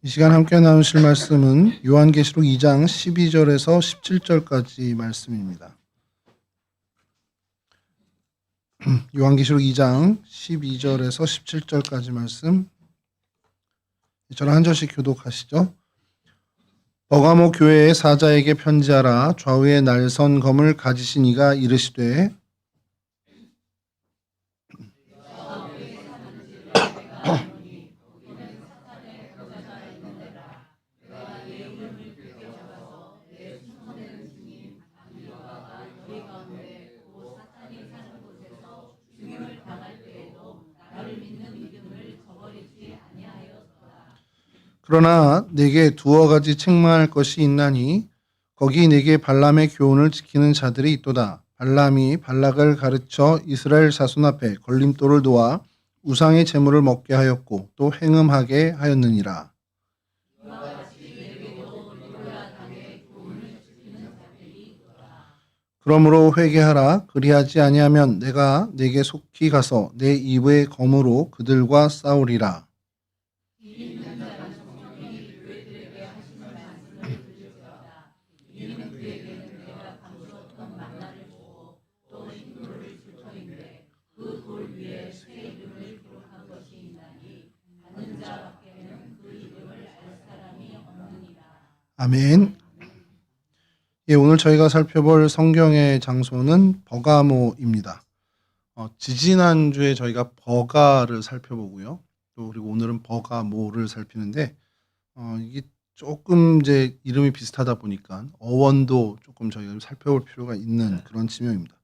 이 시간 함께 나누실 말씀은 요한계시록 2장 12절에서 17절까지 말씀입니다. 요한계시록 2장 12절에서 17절까지 말씀, 저랑 한 절씩 교독하시죠. 버가모 교회의 사자에게 편지하라. 좌우에 날선 검을 가지신 이가 이르시되 그러나 내게 두어 가지 책망할 것이 있나니 거기 내게 발람의 교훈을 지키는 자들이 있도다. 발람이 발락을 가르쳐 이스라엘 자손 앞에 걸림돌을 놓아 우상의 제물을 먹게 하였고 또 행음하게 하였느니라. 그러므로 회개하라. 그리하지 아니하면 내가 내게 속히 가서 내 입의 검으로 그들과 싸우리라. 아멘. 예, 오늘 저희가 살펴볼 성경의 장소는 버가모입니다. 지지난주에 저희가 버가를 살펴보고요. 또 그리고 오늘은 버가모를 살피는데 이게 조금 이제 이름이 비슷하다 보니까 어원도 조금 저희가 살펴볼 필요가 있는 그런 지명입니다.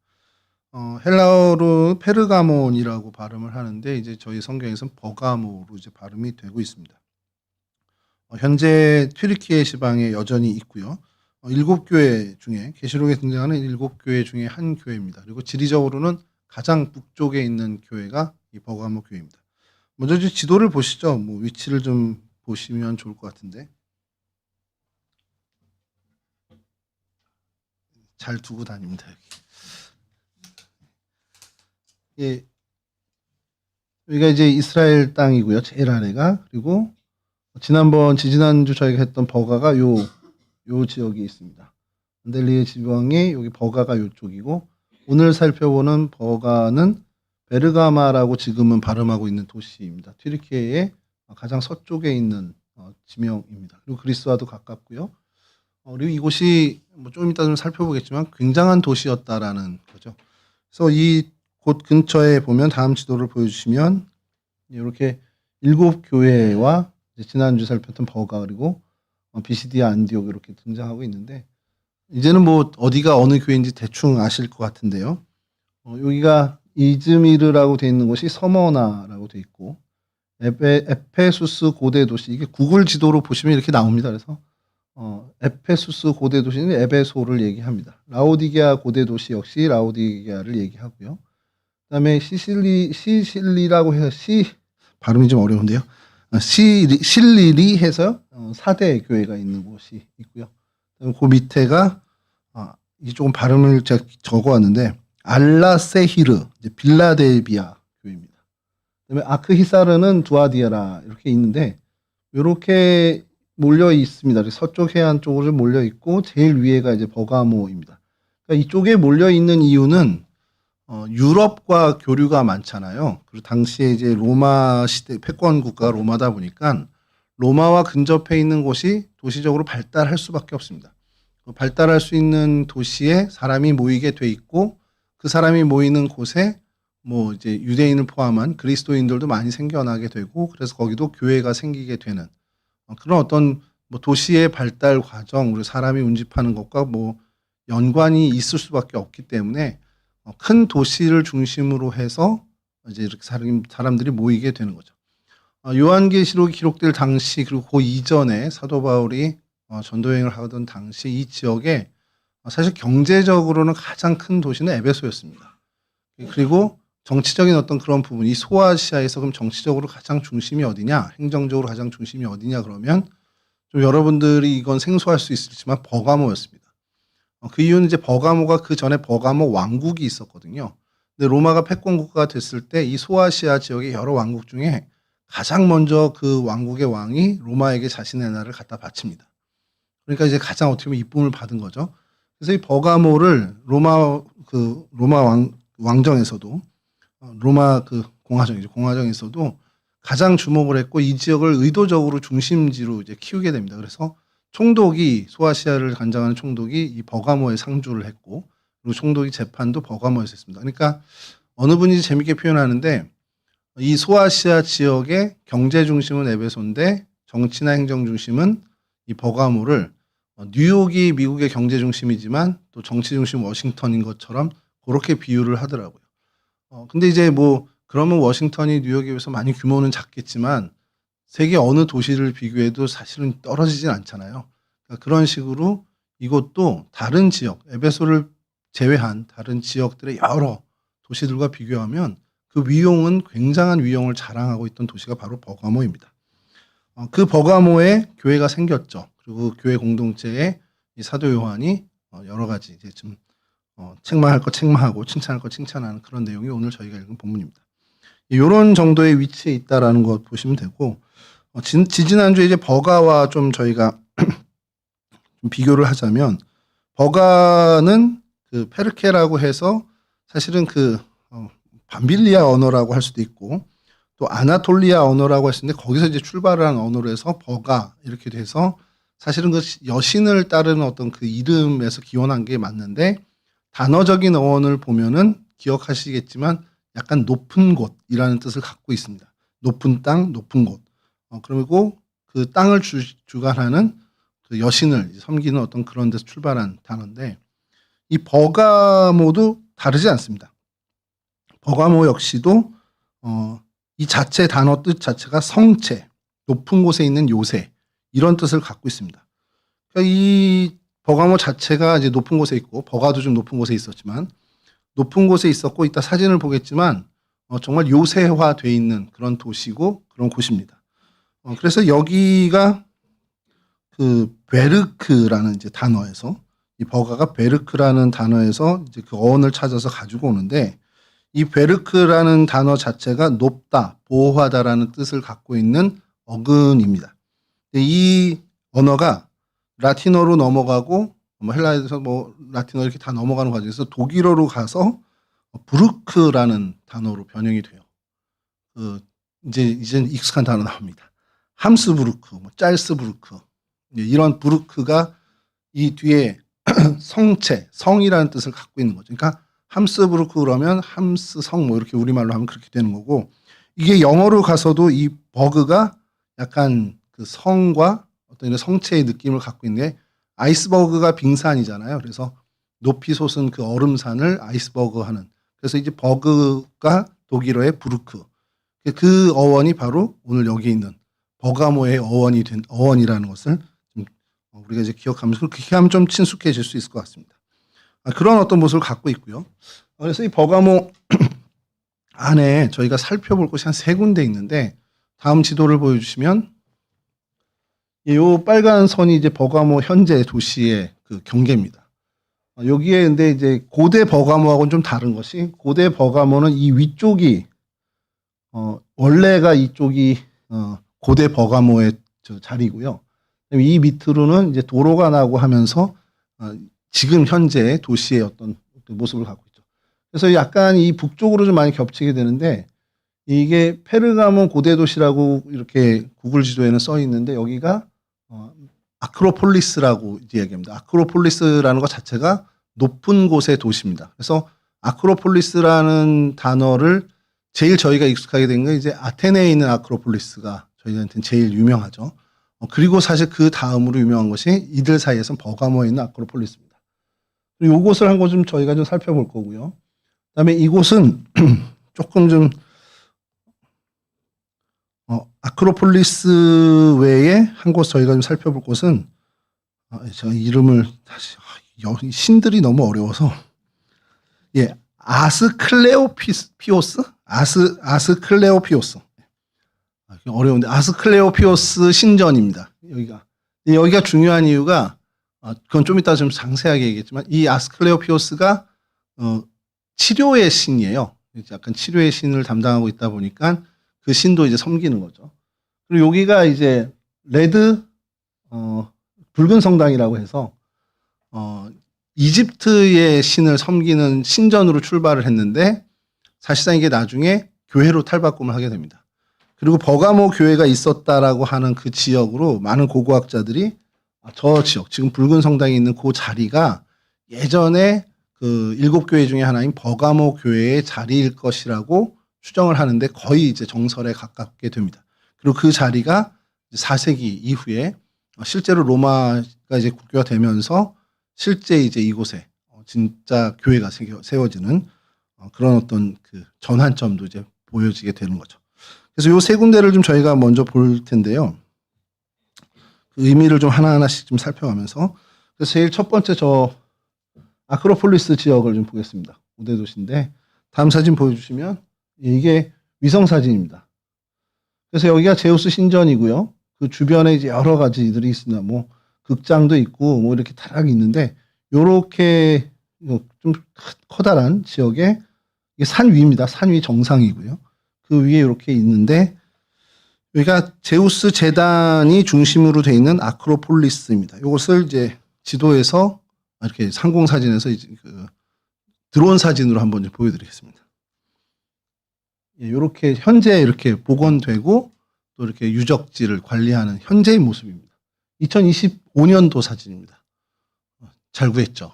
헬라어로 페르가몬이라고 발음을 하는데 이제 저희 성경에서는 버가모로 이제 발음이 되고 있습니다. 현재 튀르키예 지방에 여전히 있고요. 7교회 중에 계시록에 등장하는 7교회 중에 한 교회입니다. 그리고 지리적으로는 가장 북쪽에 있는 교회가 이 버가모 교회입니다. 먼저 이제 지도를 보시죠. 위치를 좀 보시면 좋을 것 같은데 잘 두고 다닙니다. 여기. 예, 여기가 이제 이스라엘 땅이고요. 제일 아래가. 그리고 지지난주 저희가 했던 버가가 요 지역이 있습니다. 안델리의 지방이 여기 버가가 요쪽이고 오늘 살펴보는 버가는 베르가마라고 지금은 발음하고 있는 도시입니다. 튀르키예의 가장 서쪽에 있는 지명입니다. 그리고 그리스와도 가깝고요. 그리고 이곳이 좀 이따 좀 살펴보겠지만 굉장한 도시였다라는 거죠. 그래서 이 곳 근처에 보면 다음 지도를 보여주시면 이렇게 7교회와 지난주 살폈던 버가 그리고 비시디아 안디옥 이렇게 등장하고 있는데 이제는 어디가 어느 교회인지 대충 아실 것 같은데요. 여기가 이즈미르라고 되어 있는 곳이 서머나라고 되어 있고 에페수스 고대 도시 이게 구글 지도로 보시면 이렇게 나옵니다. 그래서 에페수스 고대 도시는 에베소를 얘기합니다. 라오디게아 고대 도시 역시 라오디게아를 얘기하고요. 그다음에 시실리라고 해서 발음이 좀 어려운데요. 실리리 해서 4대 교회가 있는 곳이 있고요. 그 밑에가 이 조금 발음을 제가 적어왔는데 알라세히르 빌라델비아 교회입니다. 그다음에 아크히사르는 두아디아라 이렇게 있는데 이렇게 몰려 있습니다. 서쪽 해안 쪽으로 몰려 있고 제일 위에가 이제 버가모입니다. 그러니까 이쪽에 몰려 있는 이유는 유럽과 교류가 많잖아요. 그리고 당시에 이제 로마 시대 패권 국가가 로마다 보니까 로마와 근접해 있는 곳이 도시적으로 발달할 수밖에 없습니다. 발달할 수 있는 도시에 사람이 모이게 돼 있고 그 사람이 모이는 곳에 이제 유대인을 포함한 그리스도인들도 많이 생겨나게 되고 그래서 거기도 교회가 생기게 되는 그런 어떤 도시의 발달 과정, 우리 사람이 운집하는 것과 연관이 있을 수밖에 없기 때문에 큰 도시를 중심으로 해서 이제 이렇게 사람들이 모이게 되는 거죠. 요한계시록이 기록될 당시 그리고 그 이전에 사도 바울이 전도 여행을 하던 당시 이 지역에 사실 경제적으로는 가장 큰 도시는 에베소였습니다. 그리고 정치적인 어떤 그런 부분, 이 소아시아에서 그럼 정치적으로 가장 중심이 어디냐, 행정적으로 가장 중심이 어디냐 그러면 좀 여러분들이 이건 생소할 수 있을지만 버가모였습니다. 그 이유는 이제 버가모가 그 전에 버가모 왕국이 있었거든요. 근데 로마가 패권 국가가 됐을 때 이 소아시아 지역의 여러 왕국 중에 가장 먼저 그 왕국의 왕이 로마에게 자신의 나라를 갖다 바칩니다. 그러니까 이제 가장 어떻게 보면 이쁨을 받은 거죠. 그래서 이 버가모를 로마 왕정에서도 로마 그 공화정이죠. 공화정에서도 가장 주목을 했고 이 지역을 의도적으로 중심지로 이제 키우게 됩니다. 그래서 총독이 소아시아를 관장하는 총독이 이 버가모에 상주를 했고 그리고 총독이 재판도 버가모에서 했습니다. 그러니까 어느 분이 재밌게 표현하는데 이 소아시아 지역의 경제 중심은 에베소인데 정치나 행정 중심은 이 버가모를 뉴욕이 미국의 경제 중심이지만 또 정치 중심 워싱턴인 것처럼 그렇게 비유를 하더라고요. 근데 이제 뭐 그러면 워싱턴이 뉴욕에 비해서 많이 규모는 작겠지만 세계 어느 도시를 비교해도 사실은 떨어지진 않잖아요. 그러니까 그런 식으로 이것도 다른 지역, 에베소를 제외한 다른 지역들의 여러 도시들과 비교하면 그 위용은 굉장한 위용을 자랑하고 있던 도시가 바로 버가모입니다. 그 버가모에 교회가 생겼죠. 그리고 교회 공동체에 이 사도 요한이 여러 가지 이제 좀 책망할 거 책망하고 칭찬할 거 칭찬하는 그런 내용이 오늘 저희가 읽은 본문입니다. 이런 정도의 위치에 있다라는 것 보시면 되고 지지난주에 이제 버가와 좀 저희가 좀 비교를 하자면 버가는 그 페르케라고 해서 사실은 그 밤빌리아 언어라고 할 수도 있고 또 아나톨리아 언어라고 했었는데 거기서 이제 출발을 한 언어로 해서 버가 이렇게 돼서 사실은 그 여신을 따르는 어떤 그 이름에서 기원한 게 맞는데 단어적인 어원을 보면은 기억하시겠지만 약간 높은 곳이라는 뜻을 갖고 있습니다. 높은 땅, 높은 곳. 그리고 그 땅을 주관하는 그 여신을 섬기는 어떤 그런 데서 출발한 단어인데 이 버가모도 다르지 않습니다. 버가모 역시도 이 자체 단어 뜻 자체가 성체, 높은 곳에 있는 요새 이런 뜻을 갖고 있습니다. 그러니까 이 버가모 자체가 이제 높은 곳에 있고 버가도 좀 높은 곳에 있었지만 높은 곳에 있었고 이따 사진을 보겠지만 정말 요새화되어 있는 그런 도시고 그런 곳입니다. 그래서 여기가 그 베르크라는 이제 단어에서 이 버가가 베르크라는 단어에서 이제 그 어원을 찾아서 가지고 오는데 이 베르크라는 단어 자체가 높다, 보호하다라는 뜻을 갖고 있는 어근입니다. 이 언어가 라틴어로 넘어가고 뭐 헬라에서 뭐 라틴어 이렇게 다 넘어가는 과정에서 독일어로 가서 부르크라는 단어로 변형이 돼요. 이제 익숙한 단어 나옵니다. 함스부르크, 뭐 짤스부르크 이런 부르크가 이 뒤에 성체, 성이라는 뜻을 갖고 있는 거죠. 그러니까 함스부르크 그러면 함스 성 뭐 이렇게 우리말로 하면 그렇게 되는 거고 이게 영어로 가서도 이 버그가 약간 그 성과 어떤 이런 성체의 느낌을 갖고 있는데 아이스버그가 빙산이잖아요. 그래서 높이 솟은 그 얼음산을 아이스버그 하는. 그래서 이제 버그가 독일어의 부르크. 그 어원이 바로 오늘 여기 있는 버가모의 어원이 된 어원이라는 것을 좀 우리가 이제 기억하면서 그렇게 하면 좀 친숙해질 수 있을 것 같습니다. 그런 어떤 모습을 갖고 있고요. 그래서 이 버가모 안에 저희가 살펴볼 곳이 한 3군데 있는데 다음 지도를 보여주시면 이 빨간 선이 이제 버가모 현재 도시의 그 경계입니다. 여기에 근데 이제 고대 버가모하고는 좀 다른 것이 고대 버가모는 이 위쪽이 원래가 이쪽이 고대 버가모의 자리고요. 이 밑으로는 이제 도로가 나고 하면서 지금 현재 도시의 어떤 모습을 갖고 있죠. 그래서 약간 이 북쪽으로 좀 많이 겹치게 되는데 이게 페르가몬 고대 도시라고 이렇게 구글 지도에는 써 있는데 여기가 아크로폴리스라고 이야기합니다. 아크로폴리스라는 것 자체가 높은 곳의 도시입니다. 그래서 아크로폴리스라는 단어를 제일 저희가 익숙하게 된 건 이제 아테네에 있는 아크로폴리스가 저희한테는 제일 유명하죠. 그리고 사실 그 다음으로 유명한 것이 이들 사이에서는 버가모에 있는 아크로폴리스입니다. 그리고 이곳을 한 곳 좀 저희가 좀 살펴볼 거고요. 그다음에 이곳은 조금 좀 아크로폴리스 외에 한 곳 저희가 좀 살펴볼 곳은 제가 이름을 다시 신들이 너무 어려워서 아스클레오피오스 어려운데 아스클레오피오스 신전입니다. 여기가 중요한 이유가 그건 좀 이따 좀 상세하게 얘기했지만 이 아스클레오피오스가 치료의 신이에요. 약간 치료의 신을 담당하고 있다 보니까 그 신도 이제 섬기는 거죠. 그리고 여기가 이제 레드 붉은 성당이라고 해서 이집트의 신을 섬기는 신전으로 출발을 했는데 사실상 이게 나중에 교회로 탈바꿈을 하게 됩니다. 그리고 버가모 교회가 있었다라고 하는 그 지역으로 많은 고고학자들이 저 지역, 지금 붉은 성당이 있는 그 자리가 예전에 그 7교회 중에 하나인 버가모 교회의 자리일 것이라고 추정을 하는데 거의 이제 정설에 가깝게 됩니다. 그리고 그 자리가 4세기 이후에 실제로 로마가 이제 국교가 되면서 실제 이제 이곳에 진짜 교회가 세워지는 그런 어떤 그 전환점도 이제 보여지게 되는 거죠. 그래서 요 세 군데를 좀 저희가 먼저 볼 텐데요. 그 의미를 좀 하나하나씩 좀 살펴가면서 그래서 제일 첫 번째 저 아크로폴리스 지역을 좀 보겠습니다. 우대 도시인데 다음 사진 보여주시면 이게 위성 사진입니다. 그래서 여기가 제우스 신전이고요. 그 주변에 이제 여러 가지들이 있습니다. 뭐 극장도 있고 뭐 이렇게 다락이 있는데 요렇게 좀 커다란 지역에 이게 산 위입니다. 산 위 정상이고요. 그 위에 이렇게 있는데 여기가 제우스 재단이 중심으로 되어 있는 아크로폴리스입니다. 이것을 이제 지도에서 이렇게 상공 사진에서 이제 그 드론 사진으로 한번 보여드리겠습니다. 이렇게 현재 이렇게 복원되고 또 이렇게 유적지를 관리하는 현재의 모습입니다. 2025년도 사진입니다. 잘 구했죠.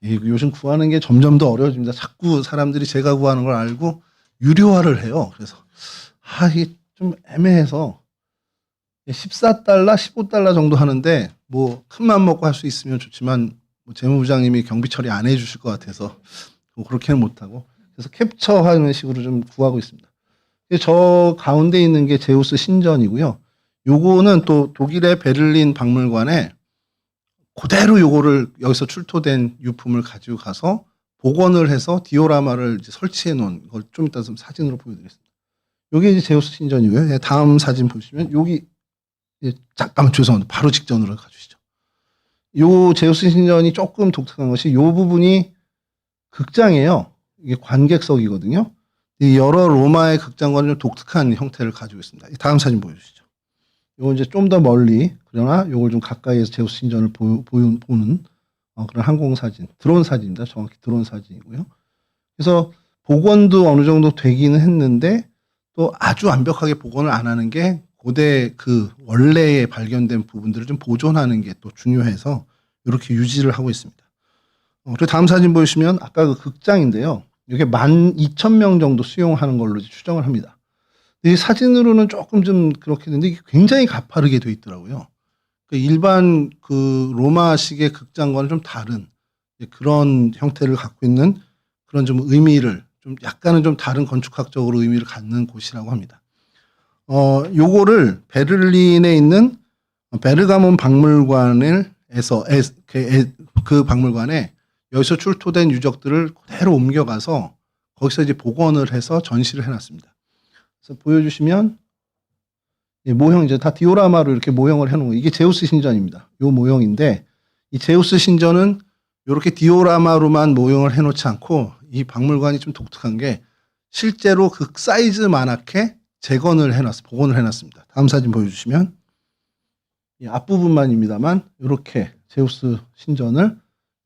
요즘 구하는 게 점점 더 어려워집니다. 자꾸 사람들이 제가 구하는 걸 알고 유료화를 해요. 그래서 이게 좀 애매해서 14달러, 15달러 정도 하는데 뭐 큰맘 먹고 할 수 있으면 좋지만 뭐 재무부장님이 경비 처리 안 해주실 것 같아서 뭐 그렇게는 못하고 그래서 캡처하는 식으로 좀 구하고 있습니다. 저 가운데 있는 게 제우스 신전이고요. 요거는 또 독일의 베를린 박물관에 그대로 요거를 여기서 출토된 유품을 가지고 가서 복원을 해서 디오라마를 이제 설치해 놓은 걸 좀 이따 좀 사진으로 보여드리겠습니다. 요게 이제 제우스 신전이고요. 다음 사진 보시면 여기 잠깐만 죄송합니다. 바로 직전으로 가주시죠. 요 제우스 신전이 조금 독특한 것이 요 부분이 극장이에요. 이게 관객석이거든요. 여러 로마의 극장과는 좀 독특한 형태를 가지고 있습니다. 다음 사진 보여주시죠. 요거 이제 좀 더 멀리 그러나 요걸 좀 가까이에서 제우스 신전을 보는 그런 항공 사진, 드론 사진입니다. 정확히 드론 사진이고요. 그래서 복원도 어느 정도 되기는 했는데 또 아주 완벽하게 복원을 안 하는 게 고대 그 원래에 발견된 부분들을 좀 보존하는 게 또 중요해서 이렇게 유지를 하고 있습니다. 그리고 다음 사진 보시면 아까 그 극장인데요. 이게 12,000명 정도 수용하는 걸로 추정을 합니다. 이 사진으로는 조금 좀 그렇게 되는데 이게 굉장히 가파르게 돼 있더라고요. 일반 그 로마식의 극장과는 좀 다른 그런 형태를 갖고 있는 그런 좀 의미를 좀 약간은 좀 다른 건축학적으로 의미를 갖는 곳이라고 합니다. 요거를 베를린에 있는 베르가몬 박물관에서 그 박물관에 여기서 출토된 유적들을 그대로 옮겨가서 거기서 이제 복원을 해서 전시를 해놨습니다. 그래서 보여주시면 모형 이제 다 디오라마로 이렇게 모형을 해놓은 거 이게 제우스 신전입니다. 요 모형인데 이 제우스 신전은 이렇게 디오라마로만 모형을 해놓지 않고 이 박물관이 좀 독특한 게 실제로 그 사이즈만하게 복원을 해놨습니다. 다음 사진 보여주시면 이 앞부분만입니다만 이렇게 제우스 신전을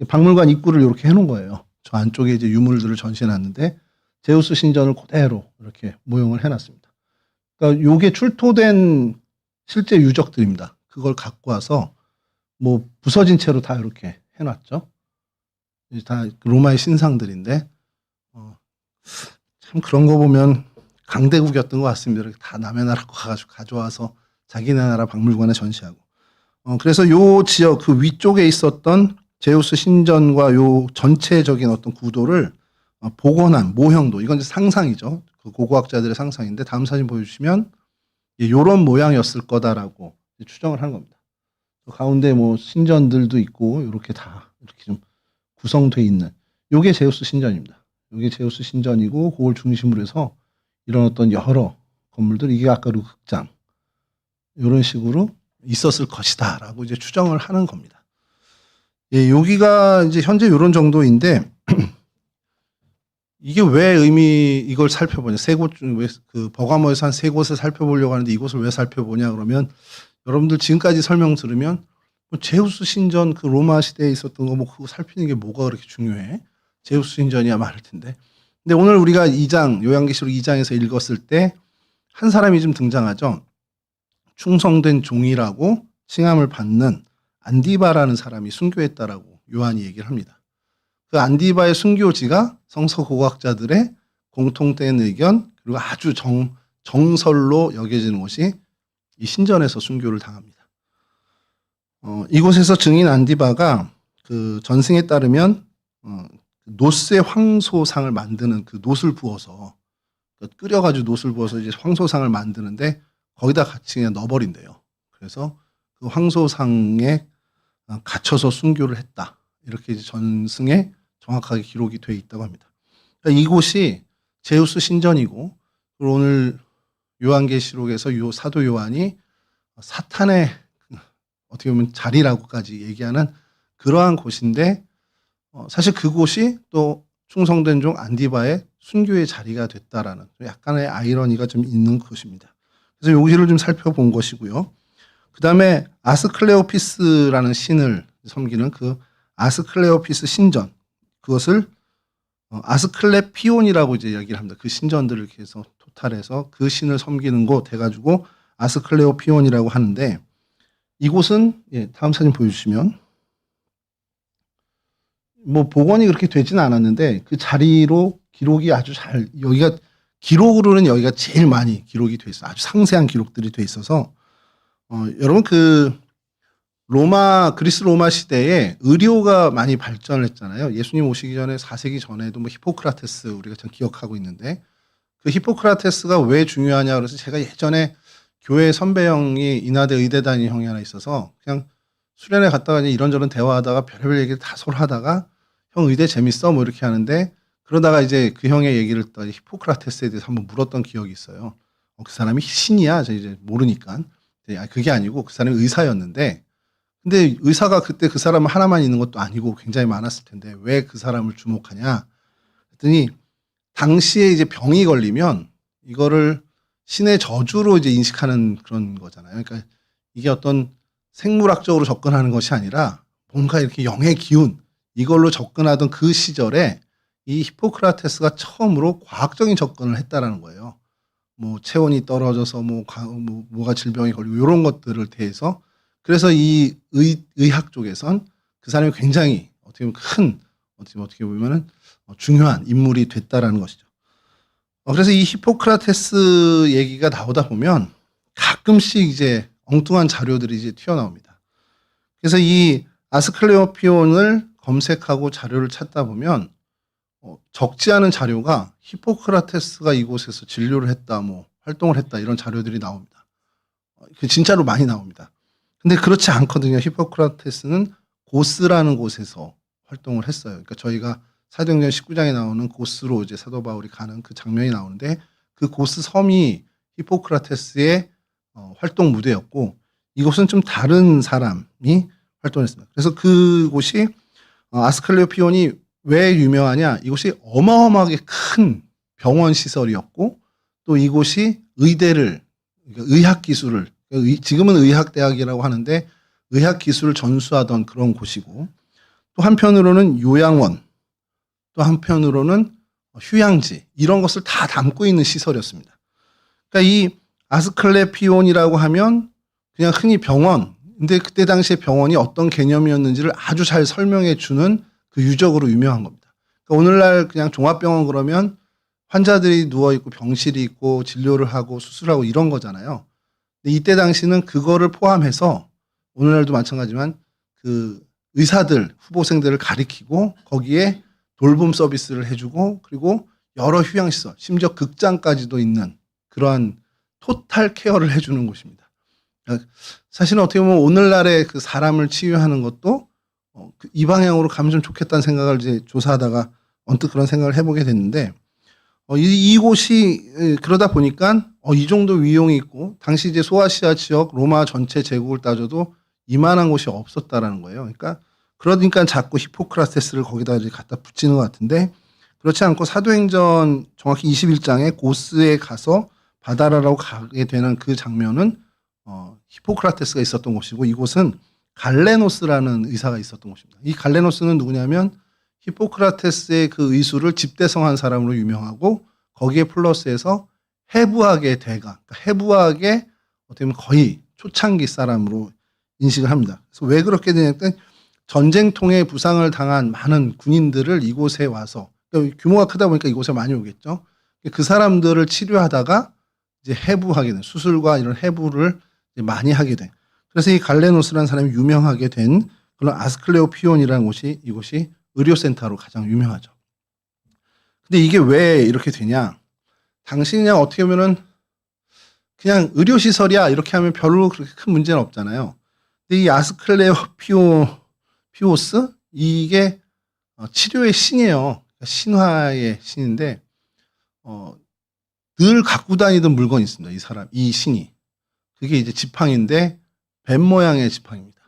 박물관 입구를 이렇게 해놓은 거예요. 저 안쪽에 이제 유물들을 전시해놨는데 제우스 신전을 그대로 이렇게 모형을 해놨습니다. 그러니까 요게 출토된 실제 유적들입니다. 그걸 갖고 와서 뭐 부서진 채로 다 이렇게 해놨죠. 다 로마의 신상들인데 참 그런 거 보면 강대국이었던 것 같습니다. 이렇게 다 남의 나라 거 가져와서 자기네 나라 박물관에 전시하고. 그래서 요 지역 그 위쪽에 있었던 제우스 신전과 요 전체적인 어떤 구도를 복원한 모형도 이건 이제 상상이죠. 그 고고학자들의 상상인데 다음 사진 보여주시면 요런 모양이었을 거다라고 추정을 한 겁니다. 가운데 뭐 신전들도 있고 이렇게 다 이렇게 좀 구성되어 있는 요게 제우스 신전입니다. 요게 제우스 신전이고 그걸 중심으로 해서 이런 어떤 여러 건물들 이게 아까 그 극장 이런 식으로 있었을 것이다라고 이제 추정을 하는 겁니다. 여기가 이제 현재 이런 정도인데 이게 왜 이걸 살펴보냐. 세 곳 중 왜 그 버가모에서 한 세 곳을 살펴보려고 하는데 이곳을 왜 살펴보냐 그러면 여러분들 지금까지 설명 들으면 뭐 제우스 신전 그 로마 시대에 있었던 거 뭐 그거 살피는 게 뭐가 그렇게 중요해? 제우스 신전이야 말할 텐데. 근데 오늘 우리가 2장 요한계시록 2장에서 읽었을 때 한 사람이 좀 등장하죠. 충성된 종이라고 칭함을 받는 안디바라는 사람이 순교했다라고 요한이 얘기를 합니다. 그 안디바의 순교지가 성서고고학자들의 공통된 의견 그리고 아주 정설로 여겨지는 곳이 이 신전에서 순교를 당합니다. 이곳에서 증인 안디바가 그 전승에 따르면 노스의 황소상을 만드는 그 노스를 부어서 끓여가지고 노스를 부어서 이제 황소상을 만드는데 거기다 같이 그냥 넣어버린대요. 그래서 그 황소상에 갇혀서 순교를 했다. 이렇게 이제 전승에 정확하게 기록이 되어 있다고 합니다. 그러니까 이곳이 제우스 신전이고 오늘 요한계시록에서 사도 요한이 사탄의 어떻게 보면 자리라고까지 얘기하는 그러한 곳인데 사실 그곳이 또 충성된 종 안디바의 순교의 자리가 됐다라는 약간의 아이러니가 좀 있는 곳입니다. 그래서 여기를 좀 살펴본 것이고요. 그 다음에 아스클레오피스라는 신을 섬기는 그 아스클레오피스 신전 그것을 아스클레피온이라고 이제 얘기를 합니다. 그 신전들을 이렇게 해서 토탈해서 그 신을 섬기는 곳 해가지고 아스클레오피온이라고 하는데 이곳은 다음 사진 보여주시면 뭐 복원이 그렇게 되지는 않았는데 그 자리로 기록이 아주 잘 여기가 기록으로는 여기가 제일 많이 기록이 돼 있어. 아주 상세한 기록들이 돼 있어서 여러분 그 그리스 로마 시대에 의료가 많이 발전을 했잖아요. 예수님 오시기 전에 4세기 전에도 뭐 히포크라테스 우리가 참 기억하고 있는데 그 히포크라테스가 왜 중요하냐 그래서 제가 예전에 교회 선배 형이 인하대 의대 다니는 형이 하나 있어서 그냥 수련회 갔다가 이런저런 대화하다가 별의별 얘기를 다 서로 하다가 형 의대 재밌어 뭐 이렇게 하는데 그러다가 이제 그 형의 얘기를 또 히포크라테스에 대해서 한번 물었던 기억이 있어요. 그 사람이 신이야? 저 이제 모르니까. 그게 아니고 그 사람이 의사였는데 근데 의사가 그때 그 사람 하나만 있는 것도 아니고 굉장히 많았을 텐데 왜 그 사람을 주목하냐? 그랬더니 당시에 이제 병이 걸리면 이거를 신의 저주로 이제 인식하는 그런 거잖아요. 그러니까 이게 어떤 생물학적으로 접근하는 것이 아니라 뭔가 이렇게 영의 기운 이걸로 접근하던 그 시절에 이 히포크라테스가 처음으로 과학적인 접근을 했다라는 거예요. 뭐 체온이 떨어져서 뭐가 질병이 걸리고 이런 것들을 대해서 그래서 이 의학 쪽에선 그 사람이 굉장히 어떻게 보면 어떻게 보면은 중요한 인물이 됐다라는 것이죠. 그래서 이 히포크라테스 얘기가 나오다 보면 가끔씩 이제 엉뚱한 자료들이 이제 튀어나옵니다. 그래서 이 아스클레오피온을 검색하고 자료를 찾다 보면 적지 않은 자료가 히포크라테스가 이곳에서 진료를 했다, 뭐 활동을 했다 이런 자료들이 나옵니다. 진짜로 많이 나옵니다. 근데 그렇지 않거든요. 히포크라테스는 고스라는 곳에서 활동을 했어요. 그러니까 저희가 사도행전 19장에 나오는 고스로 이제 사도 바울이 가는 그 장면이 나오는데 그 고스 섬이 히포크라테스의 활동 무대였고 이곳은 좀 다른 사람이 활동했습니다. 그래서 그곳이 아스클레오피온이 왜 유명하냐? 이곳이 어마어마하게 큰 병원 시설이었고 또 이곳이 의대를 그러니까 의학 기술을 지금은 의학대학이라고 하는데 의학 기술을 전수하던 그런 곳이고 또 한편으로는 요양원 또 한편으로는 휴양지 이런 것을 다 담고 있는 시설이었습니다. 그러니까 이 아스클레피온이라고 하면 그냥 흔히 병원 근데 그때 당시에 병원이 어떤 개념이었는지를 아주 잘 설명해 주는 그 유적으로 유명한 겁니다. 그러니까 오늘날 그냥 종합병원 그러면 환자들이 누워있고 병실이 있고 진료를 하고 수술하고 이런 거잖아요. 근데 이때 당시는 그거를 포함해서 오늘날도 마찬가지지만 그 의사들, 후보생들을 가리키고 거기에 돌봄 서비스를 해주고 그리고 여러 휴양시설, 심지어 극장까지도 있는 그러한 토탈 케어를 해주는 곳입니다. 사실은 어떻게 보면 오늘날의 그 사람을 치유하는 것도 이 방향으로 가면 좀 좋겠다는 생각을 이제 조사하다가 언뜻 그런 생각을 해보게 됐는데 이곳이 그러다 보니까 이 정도 위용이 있고 당시 이제 소아시아 지역 로마 전체 제국을 따져도 이만한 곳이 없었다라는 거예요. 그러니까 자꾸 히포크라테스를 거기다 이제 갖다 붙이는 것 같은데 그렇지 않고 사도행전 정확히 21장에 고스에 가서 바다라로 가게 되는 그 장면은 히포크라테스가 있었던 곳이고, 이곳은 갈레노스라는 의사가 있었던 곳입니다. 이 갈레노스는 누구냐면 히포크라테스의 그 의술을 집대성한 사람으로 유명하고, 거기에 플러스해서 해부학의 대가, 그러니까 해부학의 어떻게 보면 거의 초창기 사람으로 인식을 합니다. 그래서 왜 그렇게 되냐면 전쟁통에 부상을 당한 많은 군인들을 이곳에 와서, 그러니까 규모가 크다 보니까 이곳에 많이 오겠죠. 그 사람들을 치료하다가 이제 해부하게 된, 수술과 이런 해부를 이제 많이 하게 된. 그래서 이 갈레노스라는 사람이 유명하게 된 그런 아스클레오피온이라는 곳이, 이곳이 의료센터로 가장 유명하죠. 근데 이게 왜 이렇게 되냐? 당신이 그냥 어떻게 보면은 그냥 의료시설이야 이렇게 하면 별로 그렇게 큰 문제는 없잖아요. 근데 이 아스클레오피오스, 이게 치료의 신이에요. 신화의 신인데 늘 갖고 다니던 물건이 있습니다. 이 사람, 이 신이. 그게 이제 지팡이인데 뱀 모양의 지팡이입니다.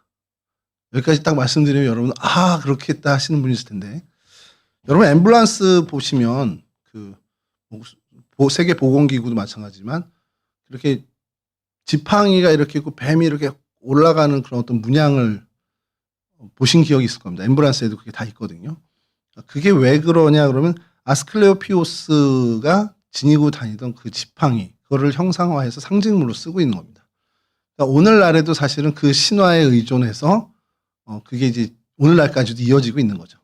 여기까지 딱 말씀드리면 여러분 그렇겠다 하시는 분이 있을 텐데, 여러분 앰뷸런스 보시면 그 세계 보건기구도 마찬가지지만 이렇게 지팡이가 이렇게 있고 뱀이 이렇게 올라가는 그런 어떤 문양을 보신 기억이 있을 겁니다. 앰뷸런스에도 그게 다 있거든요. 그게 왜 그러냐 그러면 아스클레오피오스가 지니고 다니던 그 지팡이, 그거를 형상화해서 상징물로 쓰고 있는 겁니다. 그러니까 오늘날에도 사실은 그 신화에 의존해서 그게 이제 오늘날까지도 이어지고 있는 거죠.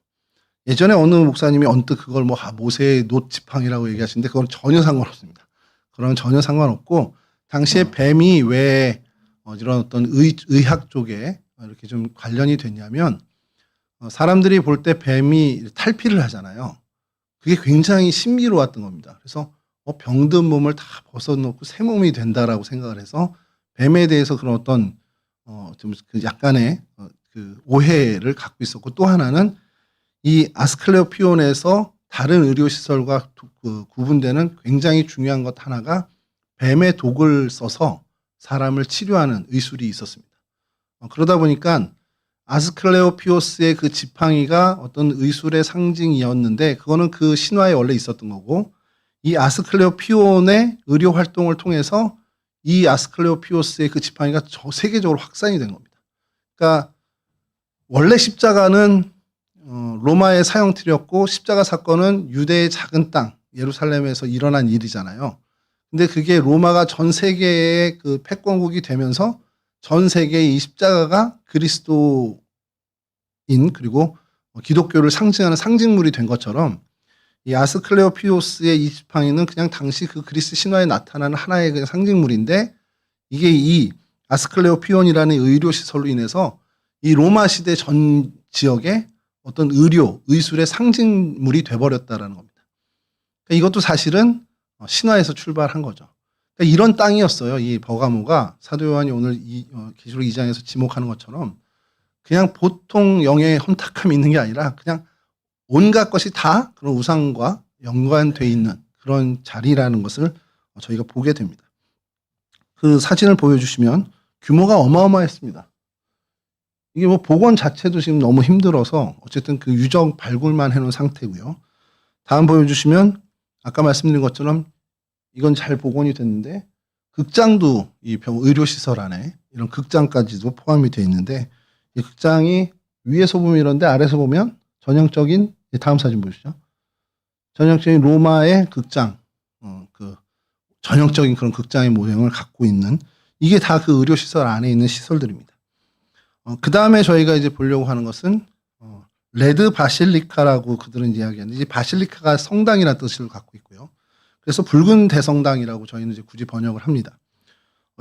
예전에 어느 목사님이 언뜻 그걸 모세의 놋 지팡이라고 얘기하시는데 그건 전혀 상관없습니다. 그런 전혀 상관없고, 당시에 뱀이 왜 이런 어떤 의학 쪽에 이렇게 좀 관련이 됐냐면, 사람들이 볼 때 뱀이 탈피를 하잖아요. 그게 굉장히 신비로웠던 겁니다. 그래서 병든 몸을 다 벗어놓고 새 몸이 된다라고 생각을 해서 뱀에 대해서 그런 어떤 좀 그 약간의 그 오해를 갖고 있었고, 또 하나는 이 아스클레오피온에서 다른 의료시설과 구분되는 굉장히 중요한 것 하나가 뱀의 독을 써서 사람을 치료하는 의술이 있었습니다. 그러다 보니까 아스클레오피오스의 그 지팡이가 어떤 의술의 상징이었는데, 그거는 그 신화에 원래 있었던 거고, 이 아스클레오피온의 의료 활동을 통해서 이 아스클레오피오스의 그 지팡이가 세계적으로 확산이 된 겁니다. 그러니까 원래 십자가는 로마의 사형틀이었고, 십자가 사건은 유대의 작은 땅 예루살렘에서 일어난 일이잖아요. 근데 그게 로마가 전 세계의 그 패권국이 되면서 전 세계의 이 십자가가 그리스도인, 그리고 기독교를 상징하는 상징물이 된 것처럼, 이 아스클레오피오스의 이 지팡이는 그냥 당시 그 그리스 신화에 나타나는 하나의 그냥 상징물인데, 이게 이 아스클레오피온이라는 의료시설로 인해서 이 로마 시대 전 지역에 어떤 의술의 상징물이 돼버렸다라는 겁니다. 그러니까 이것도 사실은 신화에서 출발한 거죠. 그러니까 이런 땅이었어요. 이 버가모가 사도 요한이 오늘 계시록 2장에서 지목하는 것처럼 그냥 보통 영의 혼탁함이 있는 게 아니라 그냥 온갖 것이 다 그런 우상과 연관되어 있는 그런 자리라는 것을 저희가 보게 됩니다. 그 사진을 보여주시면 규모가 어마어마했습니다. 이게 복원 자체도 지금 너무 힘들어서 어쨌든 그 유적 발굴만 해놓은 상태고요. 다음 보여주시면 아까 말씀드린 것처럼 이건 잘 복원이 됐는데, 극장도 이 의료시설 안에 이런 극장까지도 포함이 되어 있는데, 이 극장이 위에서 보면 이런데 아래서 보면 전형적인, 다음 사진 보시죠. 전형적인 로마의 극장, 그 전형적인 그런 극장의 모형을 갖고 있는, 이게 다 그 의료시설 안에 있는 시설들입니다. 그 다음에 저희가 이제 보려고 하는 것은 레드 바실리카라고 그들은 이야기하는데, 이 바실리카가 성당이라는 뜻을 갖고 있고요. 그래서 붉은 대성당이라고 저희는 이제 굳이 번역을 합니다.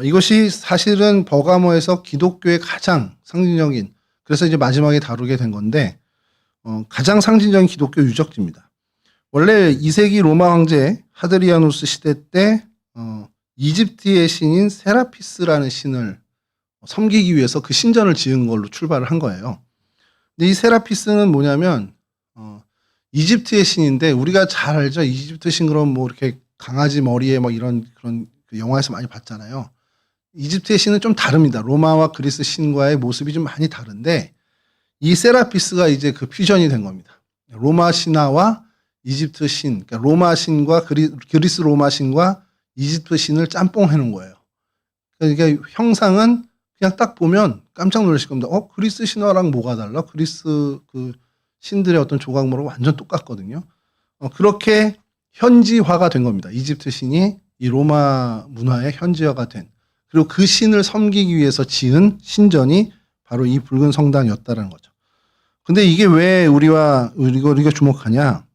이것이 사실은 버가모에서 기독교의 가장 상징적인, 그래서 이제 마지막에 다루게 된 건데, 가장 상징적인 기독교 유적지입니다. 원래 2세기 로마 황제 하드리아누스 시대 때 이집트의 신인 세라피스라는 신을 섬기기 위해서 그 신전을 지은 걸로 출발을 한 거예요. 근데 이 세라피스는 뭐냐면 이집트의 신인데, 우리가 잘 알죠. 이집트 신 그럼 이렇게 강아지 머리에 이런 그런 그 영화에서 많이 봤잖아요. 이집트의 신은 좀 다릅니다. 로마와 그리스 신과의 모습이 좀 많이 다른데, 이 세라피스가 이제 그 퓨전이 된 겁니다. 로마 신화와 이집트 신, 그러니까 로마 신과 그리스 로마 신과 이집트 신을 짬뽕해 놓은 거예요. 그러니까 형상은 그냥 딱 보면 깜짝 놀라실 겁니다. 그리스 신화랑 뭐가 달라? 그리스 그 신들의 어떤 조각모랑 완전 똑같거든요. 그렇게 현지화가 된 겁니다. 이집트 신이 이 로마 문화의 현지화가 된. 그리고 그 신을 섬기기 위해서 지은 신전이 바로 이 붉은 성당이었다는 거죠. 근데 이게 왜 우리가 주목하냐?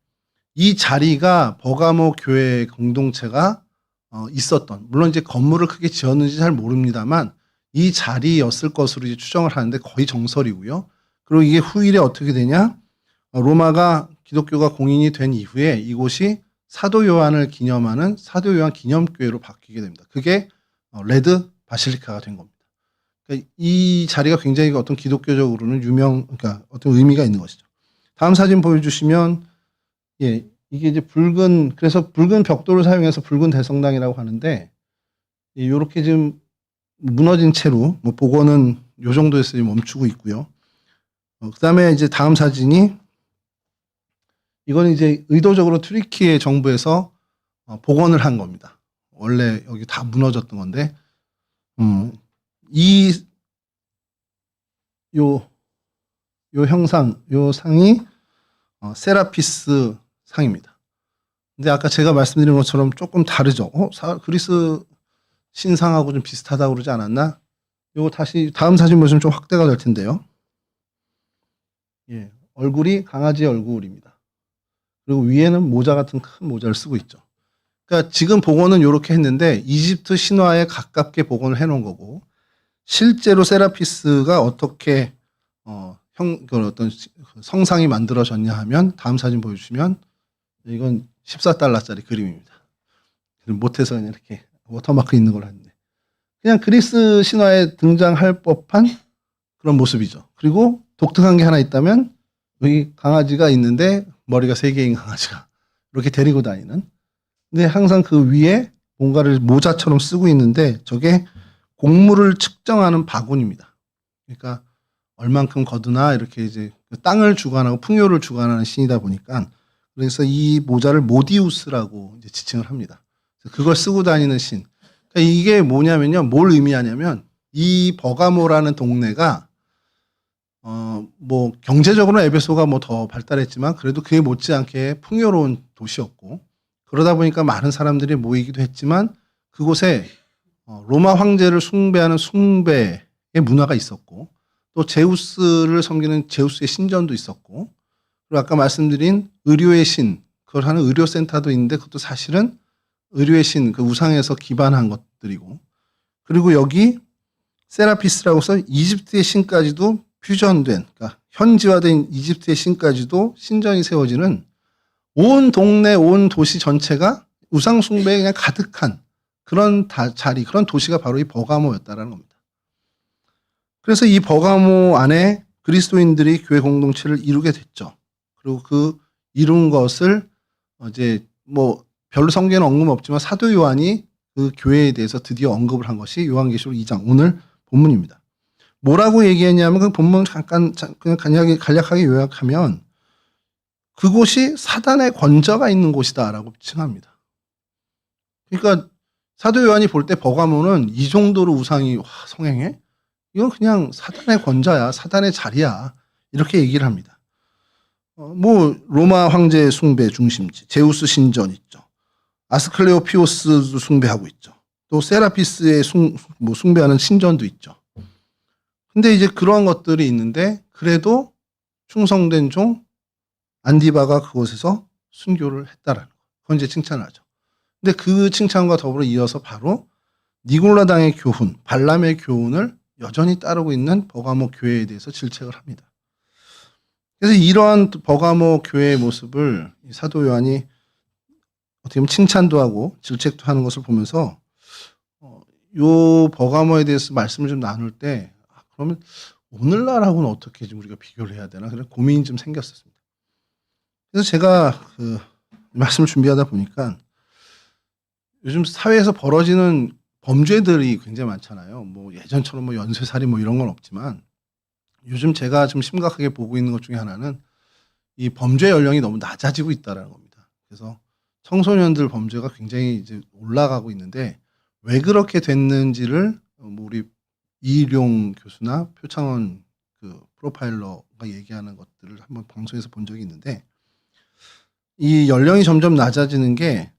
이 자리가 버가모 교회 공동체가 있었던, 물론 이제 건물을 크게 지었는지 잘 모릅니다만 이 자리였을 것으로 이제 추정을 하는데 거의 정설이고요. 그리고 이게 후일에 어떻게 되냐? 로마가 기독교가 공인이 된 이후에 이곳이 사도 요한을 기념하는 사도 요한 기념교회로 바뀌게 됩니다. 그게 레드 바실리카가 된 겁니다. 그러니까 이 자리가 굉장히 어떤 기독교적으로는 그러니까 어떤 의미가 있는 것이죠. 다음 사진 보여주시면, 예, 이게 이제 그래서 붉은 벽돌을 사용해서 붉은 대성당이라고 하는데, 이렇게 지금 무너진 채로, 복원은 요 정도에서 멈추고 있고요. 그 다음에 이제 다음 사진이, 이건 이제 의도적으로 튀르키예 정부에서 복원을 한 겁니다. 원래 여기 다 무너졌던 건데, 요 형상, 요 상이 세라피스 상입니다. 근데 아까 제가 말씀드린 것처럼 조금 다르죠. 그리스 신상하고 좀 비슷하다고 그러지 않았나? 요거 다시 다음 사진 보시면 좀 확대가 될 텐데요. 예, 얼굴이 강아지의 얼굴입니다. 그리고 위에는 모자 같은 큰 모자를 쓰고 있죠. 그러니까 지금 복원은 이렇게 했는데 이집트 신화에 가깝게 복원을 해놓은 거고, 실제로 세라피스가 어떻게 어떤 성상이 만들어졌냐 하면 다음 사진 보여주시면, 이건 14달러짜리 그림입니다. 못해서 그냥 이렇게 워터마크 있는 걸 했는데, 그냥 그리스 신화에 등장할 법한 그런 모습이죠. 그리고 독특한 게 하나 있다면, 여기 강아지가 있는데 머리가 3개인 강아지가 이렇게 데리고 다니는. 근데 항상 그 위에 뭔가를 모자처럼 쓰고 있는데 저게 곡물을 측정하는 바구니입니다. 그러니까 얼만큼 거두나 이렇게 이제 땅을 주관하고 풍요를 주관하는 신이다 보니까, 그래서 이 모자를 모디우스라고 이제 지칭을 합니다. 그걸 쓰고 다니는 신. 그러니까 이게 뭐냐면요, 뭘 의미하냐면 이 버가모라는 동네가 경제적으로는 에베소가 더 발달했지만 그래도 그에 못지않게 풍요로운 도시였고, 그러다 보니까 많은 사람들이 모이기도 했지만 그곳에 로마 황제를 숭배하는 숭배의 문화가 있었고, 또 제우스를 섬기는 제우스의 신전도 있었고, 그리고 아까 말씀드린 의료의 신, 그걸 하는 의료센터도 있는데 그것도 사실은 의료의 신, 그 우상에서 기반한 것들이고, 그리고 여기 세라피스라고 해서 이집트의 신까지도 퓨전된, 그러니까 현지화된 이집트의 신까지도 신전이 세워지는, 온 동네, 온 도시 전체가 우상 숭배에 그냥 가득한 그런 자리, 그런 도시가 바로 이 버가모였다라는 겁니다. 그래서 이 버가모 안에 그리스도인들이 교회 공동체를 이루게 됐죠. 그리고 그 이룬 것을 이제 별로 성경에는 언급 없지만 사도 요한이 그 교회에 대해서 드디어 언급을 한 것이 요한계시록 2장, 오늘 본문입니다. 뭐라고 얘기했냐면, 그 본문 그냥 간략하게 요약하면, 그곳이 사단의 권저가 있는 곳이다라고 칭합니다. 그러니까 사도 요한이 볼 때 버가모는 이 정도로 우상이 성행해? 이건 그냥 사단의 권자야, 사단의 자리야, 이렇게 얘기를 합니다. 로마 황제 숭배 중심지, 제우스 신전 있죠. 아스클레오피오스도 숭배하고 있죠. 또 세라피스의 숭배하는 신전도 있죠. 근데 이제 그런 것들이 있는데 그래도 충성된 종 안디바가 그곳에서 순교를 했다라는 거. 그건 이제 칭찬을 하죠. 근데 그 칭찬과 더불어 이어서 바로 니골라당의 교훈, 발람의 교훈을 여전히 따르고 있는 버가모 교회에 대해서 질책을 합니다. 그래서 이러한 버가모 교회의 모습을 사도 요한이 어떻게 보면 칭찬도 하고 질책도 하는 것을 보면서 요 버가모에 대해서 말씀을 좀 나눌 때, 그러면 오늘날하고는 어떻게 좀 우리가 비교를 해야 되나, 그런 고민이 좀 생겼었습니다. 그래서 제가 그 말씀을 준비하다 보니까 요즘 사회에서 벌어지는 범죄들이 굉장히 많잖아요. 예전처럼 연쇄살인 이런 건 없지만, 요즘 제가 좀 심각하게 보고 있는 것 중에 하나는 이 범죄 연령이 너무 낮아지고 있다는 겁니다. 그래서 청소년들 범죄가 굉장히 이제 올라가고 있는데 왜 그렇게 됐는지를 뭐 우리 이일용 교수나 표창원 그 프로파일러가 얘기하는 것들을 한번 방송에서 본 적이 있는데 이 연령이 점점 낮아지는 게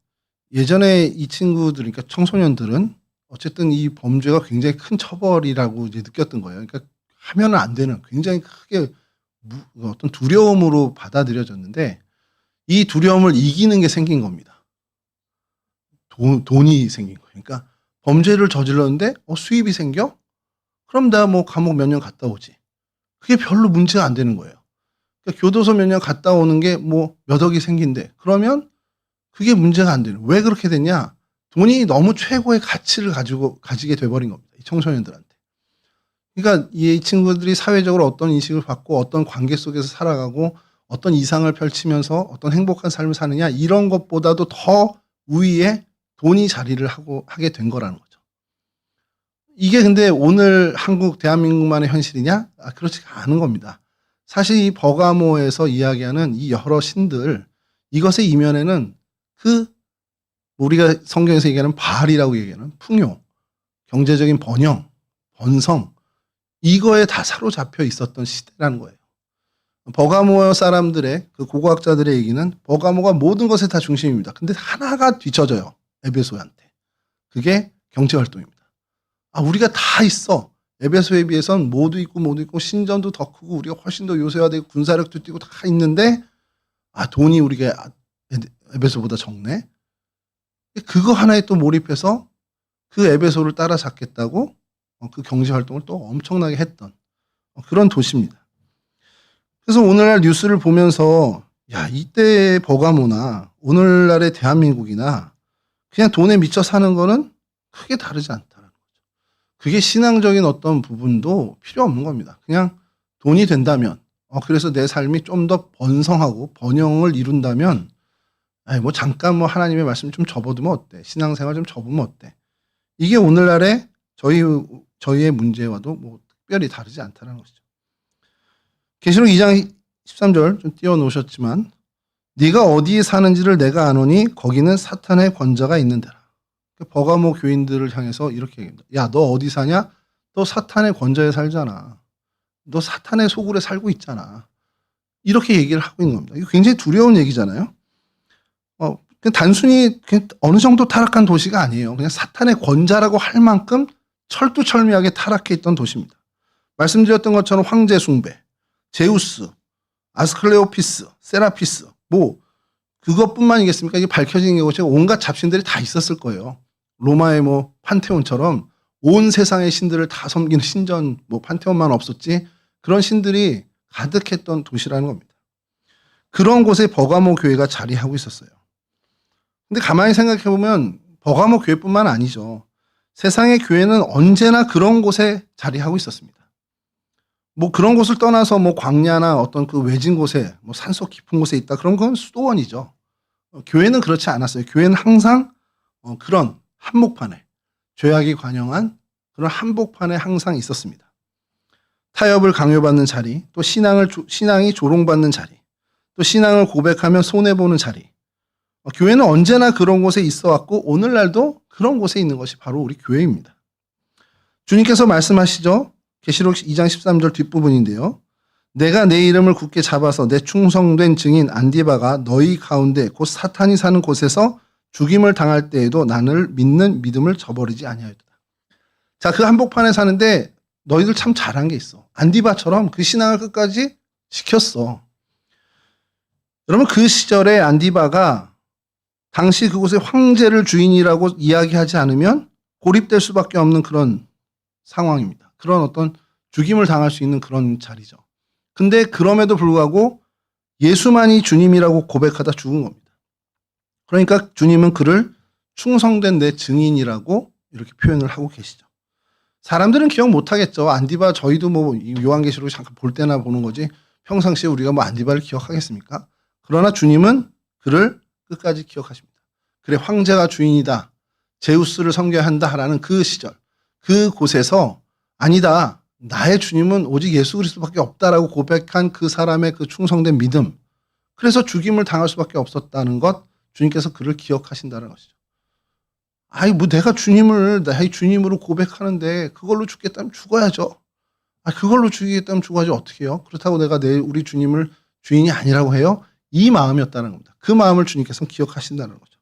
예전에 이 친구들, 그러니까 청소년들은 어쨌든 이 범죄가 굉장히 큰 처벌이라고 이제 느꼈던 거예요. 그러니까 하면은 안 되는 굉장히 크게 어떤 두려움으로 받아들여졌는데 이 두려움을 이기는 게 생긴 겁니다. 돈이 생긴 거예요. 그러니까 범죄를 저질렀는데 수입이 생겨? 그럼 내가 뭐 감옥 몇 년 갔다 오지. 그게 별로 문제가 안 되는 거예요. 그러니까 교도소 몇 년 갔다 오는 게 뭐 몇 억이 생긴대. 그러면 그게 문제가 안 되는. 왜 그렇게 됐냐? 돈이 너무 최고의 가치를 가지게 돼버린 겁니다. 이 청소년들한테. 그러니까 이 친구들이 사회적으로 어떤 인식을 받고 어떤 관계 속에서 살아가고 어떤 이상을 펼치면서 어떤 행복한 삶을 사느냐 이런 것보다도 더 우위에 돈이 자리를 하게 된 거라는 거죠. 이게 근데 오늘 한국 대한민국만의 현실이냐? 그렇지가 않은 겁니다. 사실 이 버가모에서 이야기하는 이 여러 신들 이것의 이면에는 그 우리가 성경에서 얘기하는 바알이라고 얘기하는 풍요, 경제적인 번영, 번성 이거에 다 사로잡혀 있었던 시대라는 거예요. 버가모 사람들의 그 고고학자들의 얘기는 버가모가 모든 것에 다 중심입니다. 근데 하나가 뒤쳐져요. 에베소한테. 그게 경제활동입니다. 우리가 다 있어. 에베소에 비해서는 모두 있고 신전도 더 크고 우리가 훨씬 더 요새화되고 군사력도 뛰고 다 있는데 돈이 우리가 에베소보다 적네. 그거 하나에 또 몰입해서 그 에베소를 따라잡겠다고 그 경제활동을 또 엄청나게 했던 그런 도시입니다. 그래서 오늘날 뉴스를 보면서 이때의 버가모나 오늘날의 대한민국이나 그냥 돈에 미쳐 사는 거는 크게 다르지 않다는 거죠. 그게 신앙적인 어떤 부분도 필요 없는 겁니다. 그냥 돈이 된다면 그래서 내 삶이 좀 더 번성하고 번영을 이룬다면 뭐 잠깐 뭐 하나님의 말씀 좀 접어두면 어때? 신앙생활 좀 접으면 어때? 이게 오늘날의 저희의 문제와도 뭐 특별히 다르지 않다는 것이죠. 계시록 2장 13절 좀 띄워놓으셨지만 네가 어디에 사는지를 내가 아노니 거기는 사탄의 권자가 있는 데라. 버가모 교인들을 향해서 이렇게 얘기합니다. 야, 너 어디 사냐? 너 사탄의 권자에 살잖아. 너 사탄의 소굴에 살고 있잖아. 이렇게 얘기를 하고 있는 겁니다. 이거 굉장히 두려운 얘기잖아요. 단순히 어느 정도 타락한 도시가 아니에요. 그냥 사탄의 권자라고 할 만큼 철두철미하게 타락해 있던 도시입니다. 말씀드렸던 것처럼 황제 숭배, 제우스, 아스클레오피스, 세라피스, 뭐 그것뿐만이겠습니까? 이게 밝혀진 것이 온갖 잡신들이 다 있었을 거예요. 로마의 뭐 판테온처럼 온 세상의 신들을 다 섬기는 신전, 뭐 판테온만 없었지 그런 신들이 가득했던 도시라는 겁니다. 그런 곳에 버가모 교회가 자리하고 있었어요. 근데 가만히 생각해 보면 버가모 교회뿐만 아니죠. 세상의 교회는 언제나 그런 곳에 자리하고 있었습니다. 뭐 그런 곳을 떠나서 뭐 광야나 어떤 그 외진 곳에 뭐 산속 깊은 곳에 있다 그런 건 수도원이죠. 교회는 그렇지 않았어요. 교회는 항상 그런 한복판에 죄악이 관영한 그런 한복판에 항상 있었습니다. 타협을 강요받는 자리, 또 신앙이 조롱받는 자리, 또 신앙을 고백하면 손해보는 자리. 교회는 언제나 그런 곳에 있어 왔고 오늘날도 그런 곳에 있는 것이 바로 우리 교회입니다. 주님께서 말씀하시죠. 계시록 2장 13절 뒷부분인데요. 내가 내 이름을 굳게 잡아서 내 충성된 증인 안디바가 너희 가운데 곧 사탄이 사는 곳에서 죽임을 당할 때에도 나를 믿는 믿음을 저버리지 아니하였다. 자, 그 한복판에 사는데 너희들 참 잘한 게 있어. 안디바처럼 그 신앙을 끝까지 지켰어. 여러분 그 시절에 안디바가 당시 그곳의 황제를 주인이라고 이야기하지 않으면 고립될 수밖에 없는 그런 상황입니다. 그런 어떤 죽임을 당할 수 있는 그런 자리죠. 근데 그럼에도 불구하고 예수만이 주님이라고 고백하다 죽은 겁니다. 그러니까 주님은 그를 충성된 내 증인이라고 이렇게 표현을 하고 계시죠. 사람들은 기억 못하겠죠. 안디바 저희도 뭐 요한계시록 잠깐 볼 때나 보는 거지 평상시에 우리가 뭐 안디바를 기억하겠습니까? 그러나 주님은 그를 끝까지 기억하십니다. 그래 황제가 주인이다. 제우스를 섬겨야 한다라는 그 시절 그 곳에서 아니다. 나의 주님은 오직 예수 그리스도밖에 없다라고 고백한 그 사람의 그 충성된 믿음. 그래서 죽임을 당할 수밖에 없었다는 것 주님께서 그를 기억하신다는 것이죠. 아이, 뭐 내가 주님을 나의 주님으로 고백하는데 그걸로 죽겠다면 죽어야죠. 그걸로 죽이겠다면 죽어야지 어떻게 해요? 그렇다고 내가 우리 주님을 주인이 아니라고 해요? 이 마음이었다는 겁니다. 그 마음을 주님께서는 기억하신다는 거죠.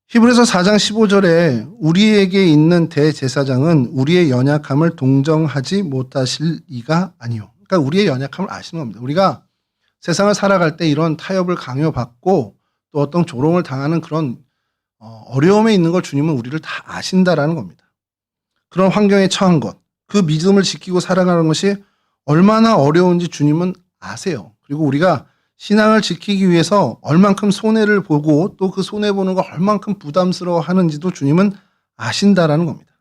히브리서 4장 15절에 우리에게 있는 대제사장은 우리의 연약함을 동정하지 못하실 이가 아니요. 그러니까 우리의 연약함을 아시는 겁니다. 우리가 세상을 살아갈 때 이런 타협을 강요받고 또 어떤 조롱을 당하는 그런 어려움에 있는 걸 주님은 우리를 다 아신다라는 겁니다. 그런 환경에 처한 것, 그 믿음을 지키고 살아가는 것이 얼마나 어려운지 주님은 아세요. 그리고 우리가 신앙을 지키기 위해서 얼만큼 손해를 보고 또 그 손해보는 걸 얼만큼 부담스러워 하는지도 주님은 아신다라는 겁니다.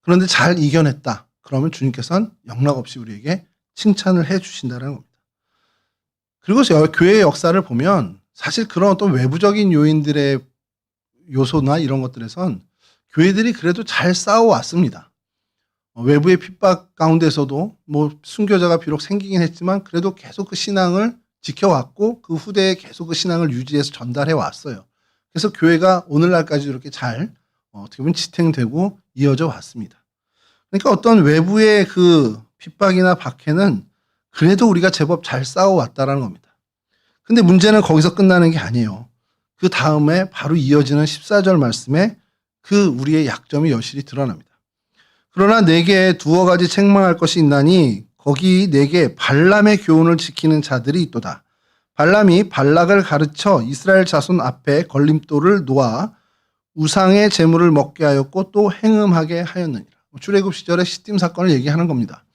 그런데 잘 이겨냈다. 그러면 주님께서는 영락없이 우리에게 칭찬을 해 주신다는 겁니다. 그리고 교회의 역사를 보면 사실 그런 어떤 외부적인 요인들의 요소나 이런 것들에선 교회들이 그래도 잘 싸워왔습니다. 외부의 핍박 가운데서도 뭐 순교자가 비록 생기긴 했지만 그래도 계속 그 신앙을 지켜왔고 그 후대에 계속 그 신앙을 유지해서 전달해 왔어요. 그래서 교회가 오늘날까지 이렇게 잘 어떻게 보면 지탱되고 이어져 왔습니다. 그러니까 어떤 외부의 그 핍박이나 박해는 그래도 우리가 제법 잘 싸워왔다라는 겁니다. 근데 문제는 거기서 끝나는 게 아니에요. 그 다음에 바로 이어지는 14절 말씀에 그 우리의 약점이 여실히 드러납니다. 그러나 내게 두어 가지 책망할 것이 있나니 거기 내게 발람의 교훈을 지키는 자들이 있도다. 발람이 발락을 가르쳐 이스라엘 자손 앞에 걸림돌을 놓아 우상의 재물을 먹게 하였고 또 행음하게 하였느니라. 출애굽 시절의 시딤 사건을 얘기하는 겁니다.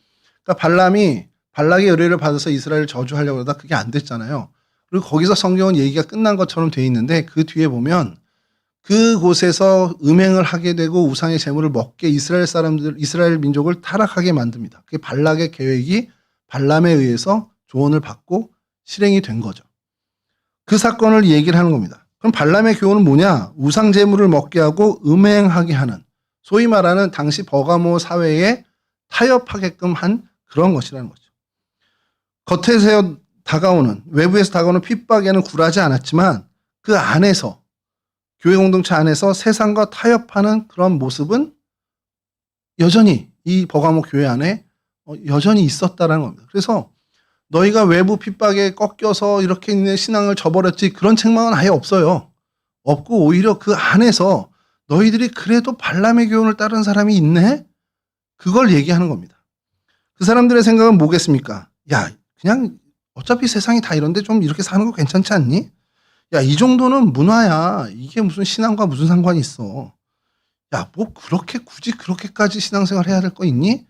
그러니까 발람이 발락의 의뢰를 받아서 이스라엘을 저주하려고 하다 그게 안 됐잖아요. 그리고 거기서 성경은 얘기가 끝난 것처럼 돼 있는데 그 뒤에 보면 그곳에서 음행을 하게 되고 우상의 재물을 먹게 이스라엘 민족을 타락하게 만듭니다. 그게 발락의 계획이 발람에 의해서 조언을 받고 실행이 된 거죠. 그 사건을 얘기를 하는 겁니다. 그럼 발람의 교훈은 뭐냐? 우상 재물을 먹게 하고 음행하게 하는, 소위 말하는 당시 버가모 사회에 타협하게끔 한 그런 것이라는 거죠. 겉에서 다가오는, 외부에서 다가오는 핍박에는 굴하지 않았지만 그 안에서, 교회 공동체 안에서 세상과 타협하는 그런 모습은 여전히 이 버가모 교회 안에 여전히 있었다는 겁니다. 그래서 너희가 외부 핍박에 꺾여서 이렇게 있는 신앙을 저버렸지 그런 책망은 아예 없어요. 없고 오히려 그 안에서 너희들이 그래도 발람의 교훈을 따른 사람이 있네? 그걸 얘기하는 겁니다. 그 사람들의 생각은 뭐겠습니까? 야, 그냥 어차피 세상이 다 이런데 좀 이렇게 사는 거 괜찮지 않니? 야, 이 정도는 문화야. 이게 무슨 신앙과 무슨 상관이 있어. 야, 뭐 그렇게 굳이 그렇게까지 신앙생활 해야 될 거 있니?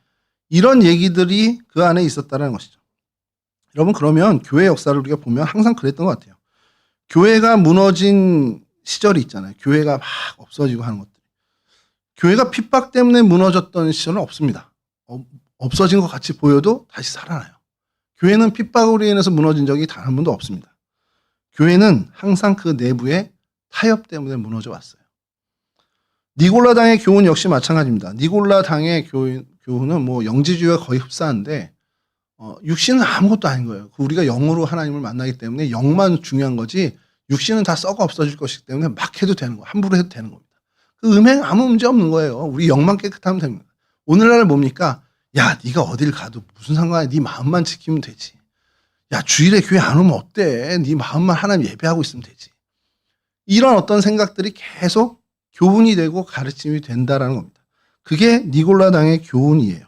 이런 얘기들이 그 안에 있었다는 것이죠. 여러분, 그러면 교회 역사를 우리가 보면 항상 그랬던 것 같아요. 교회가 무너진 시절이 있잖아요. 교회가 막 없어지고 하는 것들. 교회가 핍박 때문에 무너졌던 시절은 없습니다. 없어진 것 같이 보여도 다시 살아나요. 교회는 핍박으로 인해서 무너진 적이 단 한 번도 없습니다. 교회는 항상 그 내부의 타협 때문에 무너져 왔어요. 니골라 당의 교훈 역시 마찬가지입니다. 니골라 당의 교훈은 뭐 영지주의와 거의 흡사한데 육신은 아무것도 아닌 거예요. 우리가 영으로 하나님을 만나기 때문에 영만 중요한 거지 육신은 다 썩어 없어질 것이기 때문에 막 해도 되는 거예요. 함부로 해도 되는 겁니다. 그 음행 아무 문제 없는 거예요. 우리 영만 깨끗하면 됩니다. 오늘날은 뭡니까? 야, 네가 어딜 가도 무슨 상관이야. 네 마음만 지키면 되지. 야, 주일에 교회 안 오면 어때? 네 마음만 하나님 예배하고 있으면 되지. 이런 어떤 생각들이 계속 교훈이 되고 가르침이 된다라는 겁니다. 그게 니골라 당의 교훈이에요.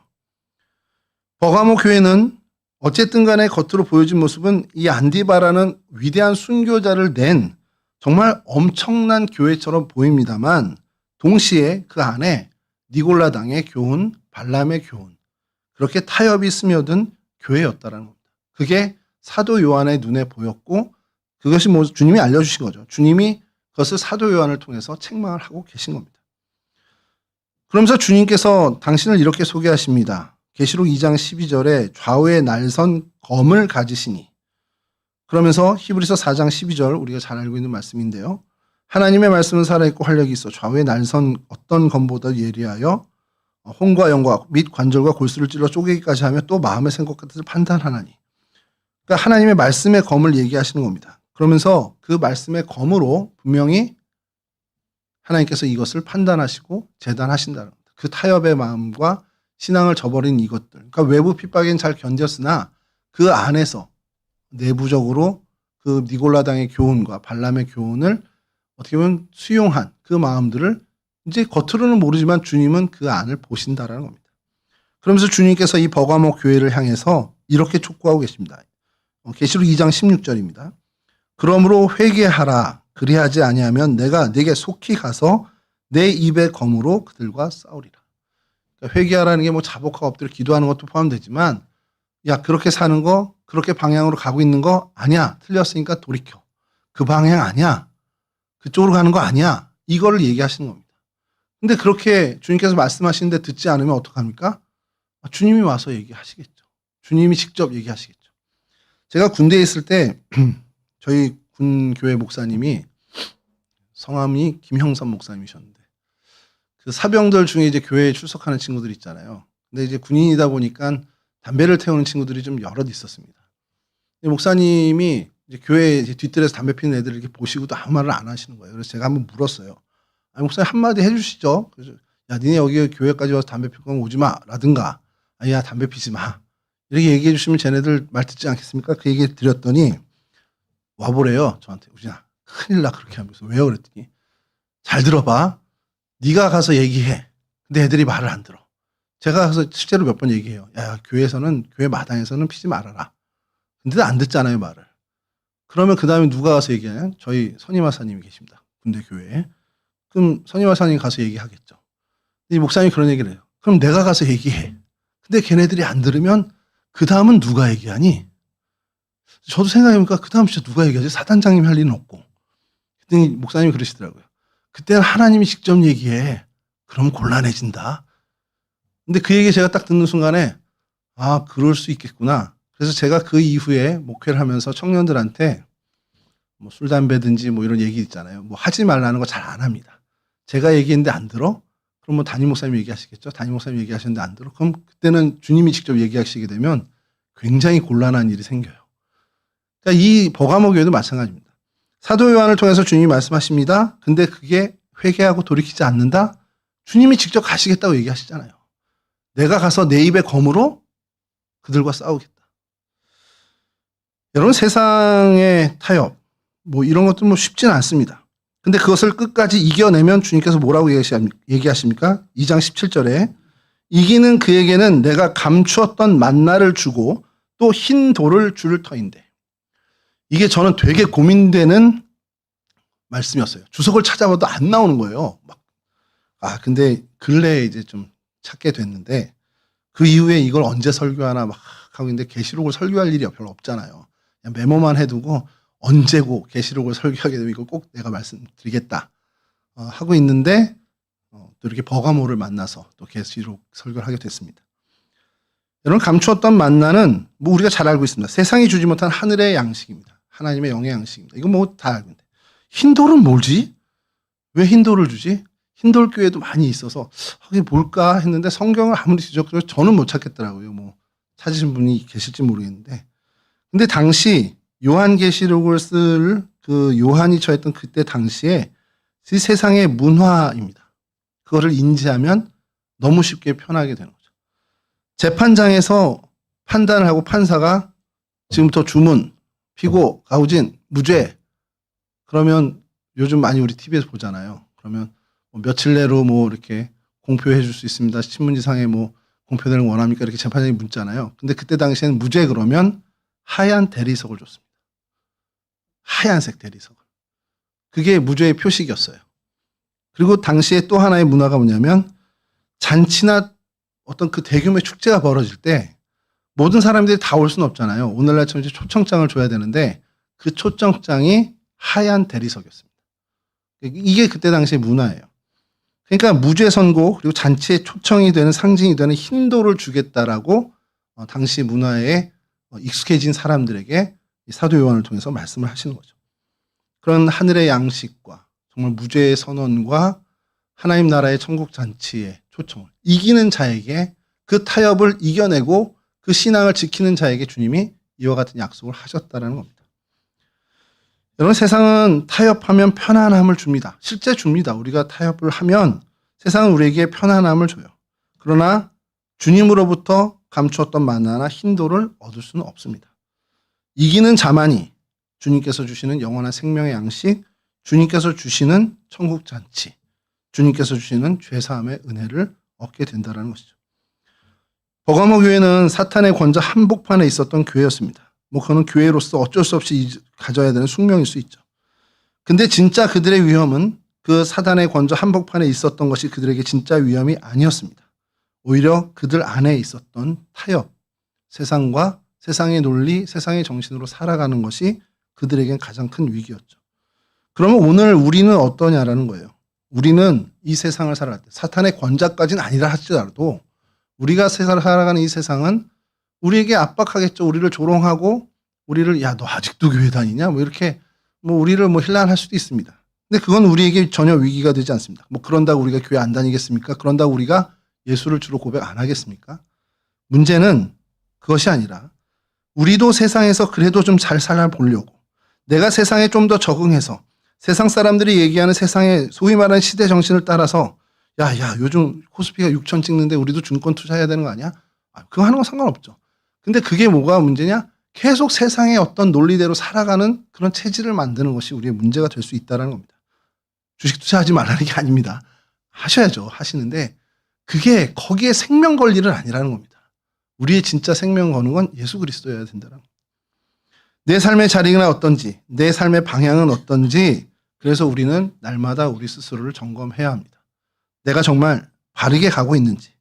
버가모 교회는 어쨌든 간에 겉으로 보여진 모습은 이 안디바라는 위대한 순교자를 낸 정말 엄청난 교회처럼 보입니다만 동시에 그 안에 니골라 당의 교훈, 발람의 교훈, 그렇게 타협이 스며든 교회였다라는 겁니다. 그게 사도 요한의 눈에 보였고 그것이 뭐 주님이 알려주신 거죠. 주님이 그것을 사도 요한을 통해서 책망을 하고 계신 겁니다. 그러면서 주님께서 당신을 이렇게 소개하십니다. 계시록 2장 12절에 좌우에 날선 검을 가지시니, 그러면서 히브리서 4장 12절 우리가 잘 알고 있는 말씀인데요. 하나님의 말씀은 살아있고 활력이 있어 좌우에 날선 어떤 검보다 예리하여 혼과 영과 및 관절과 골수를 찔러 쪼개기까지 하며 또 마음의 생각 같은 것을 판단하나니. 그러니까 하나님의 말씀의 검을 얘기하시는 겁니다. 그러면서 그 말씀의 검으로 분명히 하나님께서 이것을 판단하시고 재단하신다는 겁니다. 그 타협의 마음과 신앙을 저버린 이것들. 그러니까 외부 핍박엔 잘 견뎠으나 그 안에서 내부적으로 그 니골라당의 교훈과 발람의 교훈을 어떻게 보면 수용한 그 마음들을 이제 겉으로는 모르지만 주님은 그 안을 보신다라는 겁니다. 그러면서 주님께서 이 버가모 교회를 향해서 이렇게 촉구하고 계십니다. 계시록 2장 16절입니다. 그러므로 회개하라. 그리하지 아니하면 내가 네게 속히 가서 내 입의 검으로 그들과 싸우리라. 그러니까 회개하라는 게 뭐 자복하고 엎드려 기도하는 것도 포함되지만 야 그렇게 사는 거 그렇게 방향으로 가고 있는 거 아니야. 틀렸으니까 돌이켜. 그 방향 아니야. 그쪽으로 가는 거 아니야. 이거를 얘기하시는 겁니다. 근데 그렇게 주님께서 말씀하시는데 듣지 않으면 어떡합니까? 주님이 와서 얘기하시겠죠. 주님이 직접 얘기하시겠죠. 제가 군대에 있을 때 저희 군교회 목사님이 성함이 김형선 목사님이셨는데 그 사병들 중에 이제 교회에 출석하는 친구들 있잖아요. 근데 이제 군인이다 보니까 담배를 태우는 친구들이 좀 여럿 있었습니다. 목사님이 이제 교회 이제 뒷뜰에서 담배 피는 애들을 이렇게 보시고도 아무 말을 안 하시는 거예요. 그래서 제가 한번 물었어요. 아니, 목사님 한마디 해주시죠. 그래서 야, 니네 여기 교회까지 와서 담배 피고 오지 마. 라든가, 야, 담배 피지 마. 이렇게 얘기해 주시면 쟤네들 말 듣지 않겠습니까? 그 얘기 드렸더니 와보래요. 저한테. 우진아, 큰일 나. 그렇게 하면서. 왜요? 그랬더니 잘 들어봐. 네가 가서 얘기해. 근데 애들이 말을 안 들어. 제가 가서 실제로 몇 번 얘기해요. 야, 교회에서는, 교회 마당에서는 피지 말아라. 근데 안 듣잖아요, 말을. 그러면 그 다음에 누가 가서 얘기하냐? 저희 선임하사님이 계십니다. 군대 교회에. 그럼 선임하사님 가서 얘기하겠죠. 이 목사님이 그런 얘기를 해요. 그럼 내가 가서 얘기해. 근데 걔네들이 안 들으면 그 다음은 누가 얘기하니? 저도 생각해보니까 그 다음 진짜 누가 얘기하지? 사단장님이 할 일은 없고. 그랬더니 목사님이 그러시더라고요. 그때는 하나님이 직접 얘기해. 그럼 곤란해진다. 근데 그 얘기 제가 딱 듣는 순간에 아, 그럴 수 있겠구나. 그래서 제가 그 이후에 목회를 하면서 청년들한테 뭐 술, 담배든지 뭐 이런 얘기 있잖아요. 뭐 하지 말라는 거 잘 안 합니다. 제가 얘기했는데 안 들어? 그럼 뭐 담임 목사님 얘기하시겠죠? 담임 목사님 얘기하셨는데 안 들어? 그럼 그때는 주님이 직접 얘기하시게 되면 굉장히 곤란한 일이 생겨요. 그러니까 이 버가모 교회도 마찬가지입니다. 사도 요한을 통해서 주님이 말씀하십니다. 근데 그게 회개하고 돌이키지 않는다? 주님이 직접 가시겠다고 얘기하시잖아요. 내가 가서 내 입의 검으로 그들과 싸우겠다. 여러분 세상의 타협 뭐 이런 것도 뭐 쉽지는 않습니다. 근데 그것을 끝까지 이겨내면 주님께서 뭐라고 얘기하십니까? 2장 17절에 이기는 그에게는 내가 감추었던 만나를 주고 또 흰 돌을 줄 터인데 이게 저는 되게 고민되는 말씀이었어요. 주석을 찾아봐도 안 나오는 거예요. 근데 근래에 이제 좀 찾게 됐는데 그 이후에 이걸 언제 설교하나 막 하고 있는데 계시록을 설교할 일이 별로 없잖아요. 그냥 메모만 해두고 언제고 계시록을 설교하게 되면 이걸 꼭 내가 말씀드리겠다 하고 있는데 또 이렇게 버가모를 만나서 또 계시록 설교를 하게 됐습니다. 여러분 감추었던 만나는 뭐 우리가 잘 알고 있습니다. 세상이 주지 못한 하늘의 양식입니다. 하나님의 영의 양식입니다. 이거 뭐 다 알고 있는데 흰돌은 뭐지? 왜 흰돌을 주지? 흰돌 교회도 많이 있어서 이게 뭘까 했는데 성경을 아무리 뒤적여도 저는 못 찾겠더라고요. 뭐 찾으신 분이 계실지 모르겠는데 근데 당시 요한계시록을 쓸 그 요한이 처했던 그때 당시에 이 세상의 문화입니다. 그거를 인지하면 너무 쉽게 편하게 되는 거죠. 재판장에서 판단을 하고 판사가 지금부터 주문, 피고, 가우진, 무죄 그러면 요즘 많이 우리 TV에서 보잖아요. 그러면 뭐 며칠 내로 뭐 이렇게 공표해 줄 수 있습니다. 신문지상에 뭐 공표되는 거 원합니까? 이렇게 재판장이 묻잖아요. 근데 그때 당시에는 무죄 그러면 하얀 대리석을 줬습니다. 하얀색 대리석을. 그게 무죄의 표식이었어요. 그리고 당시에 또 하나의 문화가 뭐냐면 잔치나 어떤 그 대규모의 축제가 벌어질 때 모든 사람들이 다 올 수는 없잖아요. 오늘날처럼 이제 초청장을 줘야 되는데 그 초청장이 하얀 대리석이었습니다. 이게 그때 당시의 문화예요. 그러니까 무죄 선고 그리고 잔치에 초청이 되는 상징이 되는 흰돌을 주겠다라고 당시 문화에 익숙해진 사람들에게 사도 요한을 통해서 말씀을 하시는 거죠. 그런 하늘의 양식과 정말 무죄의 선언과 하나님 나라의 천국 잔치의 초청을 이기는 자에게 그 타협을 이겨내고 그 신앙을 지키는 자에게 주님이 이와 같은 약속을 하셨다는 겁니다. 여러분, 세상은 타협하면 편안함을 줍니다. 실제 줍니다. 우리가 타협을 하면 세상은 우리에게 편안함을 줘요. 그러나 주님으로부터 감추었던 만나나 힌도를 얻을 수는 없습니다. 이기는 자만이 주님께서 주시는 영원한 생명의 양식, 주님께서 주시는 천국 잔치, 주님께서 주시는 죄사함의 은혜를 얻게 된다는 것이죠. 버가모 교회는 사탄의 권좌 한복판에 있었던 교회였습니다. 그거는 교회로서 어쩔 수 없이 가져야 되는 숙명일 수 있죠. 근데 진짜 그들의 위험은 그 사단의 권좌 한복판에 있었던 것이 그들에게 진짜 위험이 아니었습니다. 오히려 그들 안에 있었던 타협, 세상과 세상의 논리, 세상의 정신으로 살아가는 것이 그들에겐 가장 큰 위기였죠. 그러면 오늘 우리는 어떠냐라는 거예요. 우리는 이 세상을 살아갈 때 사탄의 권좌까지는 아니라 할지라도 우리가 살아가는 이 세상은 우리에게 압박하겠죠. 우리를 조롱하고 우리를 야, 너 아직도 교회 다니냐? 이렇게 우리를 힐난할 수도 있습니다. 근데 그건 우리에게 전혀 위기가 되지 않습니다. 그런다고 우리가 교회 안 다니겠습니까? 그런다고 우리가 예수를 주로 고백 안 하겠습니까? 문제는 그것이 아니라 우리도 세상에서 그래도 좀 잘 살아보려고 내가 세상에 좀 더 적응해서 세상 사람들이 얘기하는 세상의 소위 말하는 시대 정신을 따라서 야, 요즘 코스피가 6천 찍는데 우리도 증권 투자해야 되는 거 아니야? 그거 하는 건 상관없죠. 근데 그게 뭐가 문제냐? 계속 세상의 어떤 논리대로 살아가는 그런 체질을 만드는 것이 우리의 문제가 될 수 있다는 겁니다. 주식 투자하지 말라는 게 아닙니다. 하셔야죠. 하시는데 그게 거기에 생명 걸 일은 아니라는 겁니다. 우리의 진짜 생명 거는 건 예수 그리스도여야 된다는 겁니다. 내 삶의 자리가 어떤지, 내 삶의 방향은 어떤지, 그래서 우리는 날마다 우리 스스로를 점검해야 합니다. 내가 정말 바르게 가고 있는지,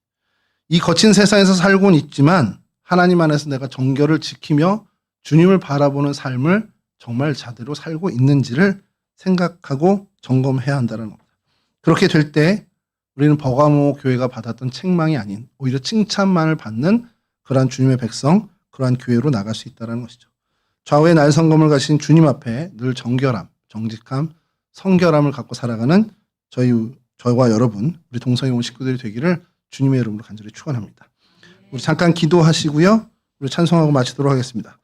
이 거친 세상에서 살고는 있지만 하나님 안에서 내가 정결을 지키며 주님을 바라보는 삶을 정말 제대로 살고 있는지를 생각하고 점검해야 한다는 겁니다. 그렇게 될 때 우리는 버가모 교회가 받았던 책망이 아닌 오히려 칭찬만을 받는 그러한 주님의 백성, 그러한 교회로 나갈 수 있다는 것이죠. 좌우의 날성검을 가신 주님 앞에 늘 정결함, 정직함, 성결함을 갖고 살아가는 저와 여러분, 우리 동성애 온 식구들이 되기를 주님의 이름으로 간절히 축원합니다. 우리 잠깐 기도하시고요. 우리 찬송하고 마치도록 하겠습니다.